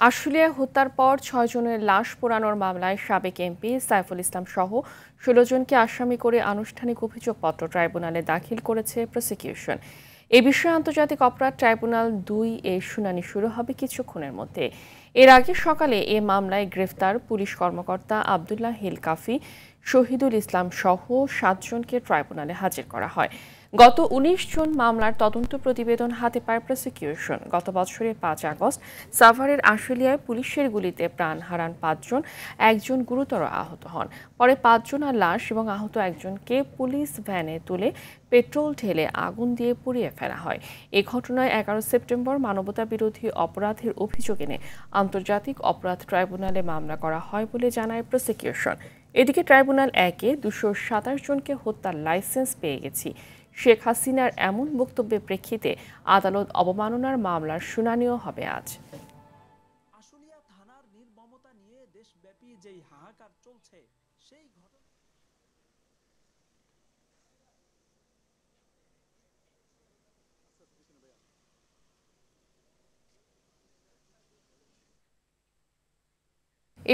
আশুলিয়ায় হত্যার পর ৬ জনের লাশ পোড়ানোর মামলায় সাবেক এমপি সাইফুল ইসলাম সহ ১৬ জনকে আসামি করে আনুষ্ঠানিক অভিযোগপত্র ট্রাইব্যুনালে দাখিল করেছে প্রসিকিউশন। এ বিষয়ে আন্তর্জাতিক অপরাধ ট্রাইব্যুনাল ২ এর শুনানি শুরু হবে কিছুক্ষণের মধ্যে। এর আগে সকালে এ মামলায় গ্রেফতার পুলিশ কর্মকর্তা আবদুল্লাহ হিল কাফি, শহীদুল ইসলাম সহ ৭ জনকে ট্রাইব্যুনালে হাজির করা হয়। গত ১৯ জুন মামলার তদন্ত প্রতিবেদন হাতে পায় প্রসিকিউশন। গত বছরের ৫ আগস্ট সাভারের আশুলিয়ায় পুলিশের গুলিতে প্রাণ হারান ৫ জন, একজন গুরুতর আহত হন। পরে ৫ জনের লাশ এবং আহত একজনকে পুলিশ ভ্যানে তুলে পেট্রোল ঢেলে আগুন দিয়ে পুড়িয়ে ফেলা হয়। এ ঘটনায় ১১ সেপ্টেম্বর মানবতাবিরোধী অপরাধের অভিযোগ এনে আন্তর্জাতিক অপরাধ ট্রাইব্যুনালে মামলা করা হয় বলে জানায় প্রসিকিউশন। এদিকে ট্রাইব্যুনাল ১-এ ২২৭ জনকে হত্যার লাইসেন্স পেয়ে গেছি। শেখ হাসিনার এমন বক্তব্যের প্রেক্ষিতে আদালত অবমাননার মামলার শুনানিও হবে আজ। আশুলিয়া থানার নির্মমতা নিয়ে দেশব্যাপী যেই হাহাকার চলছে সেই ঘটনা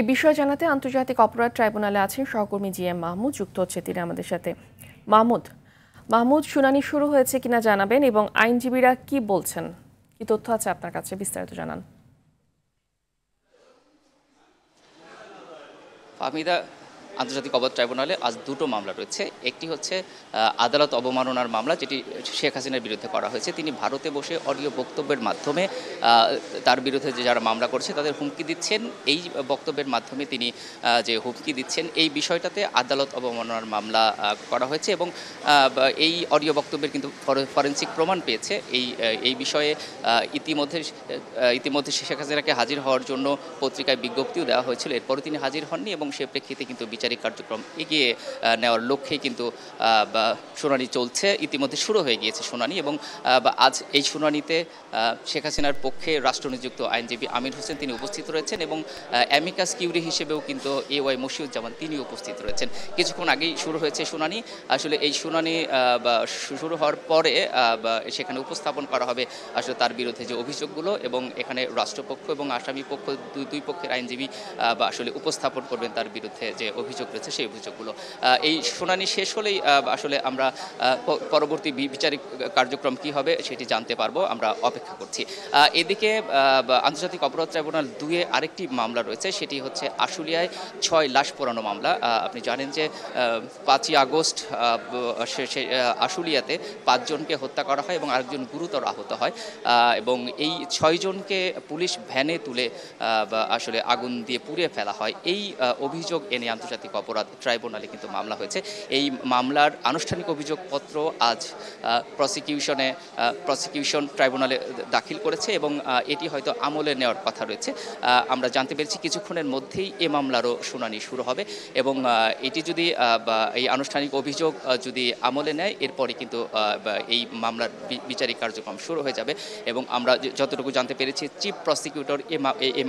এ বিষয়ে জানাতে আন্তর্জাতিক অপরাধ ট্রাইব্যুনালে আছেন সহকর্মী জিএম মাহমুদ, যুক্ত হচ্ছে তিনি আমাদের সাথে। মাহমুদ, শুনানি শুরু হয়েছে কিনা জানাবেন এবং আইনজীবীরা কি বলছেন, কি তথ্য আছে আপনার কাছে, বিস্তারিত জানান। ফাহমিদা, আন্তর্জাতিক অপরাধ ট্রাইব্যুনালে আজ দুটো মামলা রয়েছে। একটি হচ্ছে আদালত অবমাননার মামলা, যেটি শেখ হাসিনার বিরুদ্ধে করা হয়েছে। তিনি ভারতে বসে অডিও বক্তব্যের মাধ্যমে তার বিরুদ্ধে যে যারা মামলা করছে তাদের হুমকি দিচ্ছেন। এই বক্তব্যের মাধ্যমে তিনি যে হুমকি দিচ্ছেন, এই বিষয়টাতে আদালত অবমাননার মামলা করা হয়েছে এবং এই অডিও বক্তব্যের কিন্তু ফরেনসিক প্রমাণ পেয়েছে। এই বিষয়ে ইতিমধ্যে শেখ হাসিনাকে হাজির হওয়ার জন্য পত্রিকায় বিজ্ঞপ্তিও দেওয়া হয়েছিল। এরপরে তিনি হাজির হননি এবং সে প্রেক্ষিতে কিন্তু বিচারিক কার্যক্রম এগিয়ে নেওয়ার লক্ষ্যেই কিন্তু শুনানি চলছে। ইতিমধ্যে শুরু হয়ে গিয়েছে শুনানি এবং আজ এই শুনানিতে শেখ হাসিনার পক্ষে রাষ্ট্রনিযুক্ত আইনজীবী আমির হোসেন তিনি উপস্থিত রয়েছেন এবং অ্যামিকাস কিউরি হিসেবেও কিন্তু এওয়াই মশিউজ্জামান তিনি উপস্থিত রয়েছেন। কিছুক্ষণ আগেই শুরু হয়েছে শুনানি। আসলে এই শুনানি শুরু হওয়ার পরে সেখানে উপস্থাপন করা হবে আসলে তার বিরুদ্ধে যে অভিযোগগুলো এবং এখানে রাষ্ট্রপক্ষ এবং আসামি পক্ষ দুই পক্ষের আইনজীবী আসলে উপস্থাপন করবেন তার বিরুদ্ধে যে অভিযোগ রয়েছে সেই অভিযোগগুলো। এই শুনানি শেষ হলেই আসলে আমরা পরবর্তী বিচারিক কার্যক্রম কি হবে সেটি জানতে পারবো। আমরা অপেক্ষা করছি। এদিকে আন্তর্জাতিক অপরাধ ট্রাইব্যুনাল ২-এ আরেকটি মামলা রয়েছে, সেটি হচ্ছে আশুলিয়ায় ৬ লাশ পোড়ানো মামলা। আপনি জানেন যে ৫ই আগস্ট আশুলিয়াতে ৫ জনকে হত্যা করা হয় এবং আরেকজন গুরুতর আহত হয় এবং এই ৬ জনকে পুলিশ ভ্যানে তুলে আসলে আগুন দিয়ে পুড়িয়ে ফেলা হয়। এই অভিযোগ এনে আন্তর্জাতিক অপরাধ ট্রাইব্যুনালে কিন্তু মামলা হয়েছে। এই মামলার আনুষ্ঠানিক অভিযোগপত্র আজ প্রসিকিউশন ট্রাইব্যুনালে দাখিল করেছে এবং এটি হয়তো আমলে নেওয়ার কথা রয়েছে। আমরা জানতে পেরেছি কিছুক্ষণের মধ্যেই এ মামলারও শুনানি শুরু হবে এবং এটি যদি এই আনুষ্ঠানিক অভিযোগ যদি আমলে নেয় এরপরে কিন্তু এই মামলার বিচারিক কার্যক্রম শুরু হয়ে যাবে এবং আমরা যতটুকু জানতে পেরেছি চিফ প্রসিকিউটর এই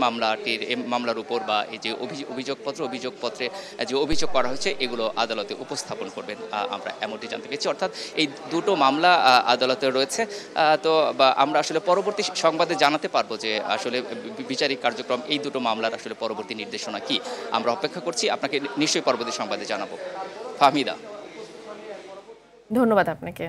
মামলার উপর বা এই যে অভিযোগপত্রে যে অভিযোগ করা হয়েছে এগুলো আদালতে উপস্থাপন করবেন, আমরা এমনটি জানতে পেরেছি। অর্থাৎ এই দুটো মামলা আদালতে রয়েছে। তো আমরা আসলে পরবর্তী সংবাদে জানাতে পারবো যে আসলে বিচারিক কার্যক্রম এই দুটো মামলার আসলে পরবর্তী নির্দেশনা কি। আমরা অপেক্ষা করছি, আপনাকে নিশ্চয়ই পরবর্তী সংবাদে জানাবো। ফাহমিদা, ধন্যবাদ আপনাকে।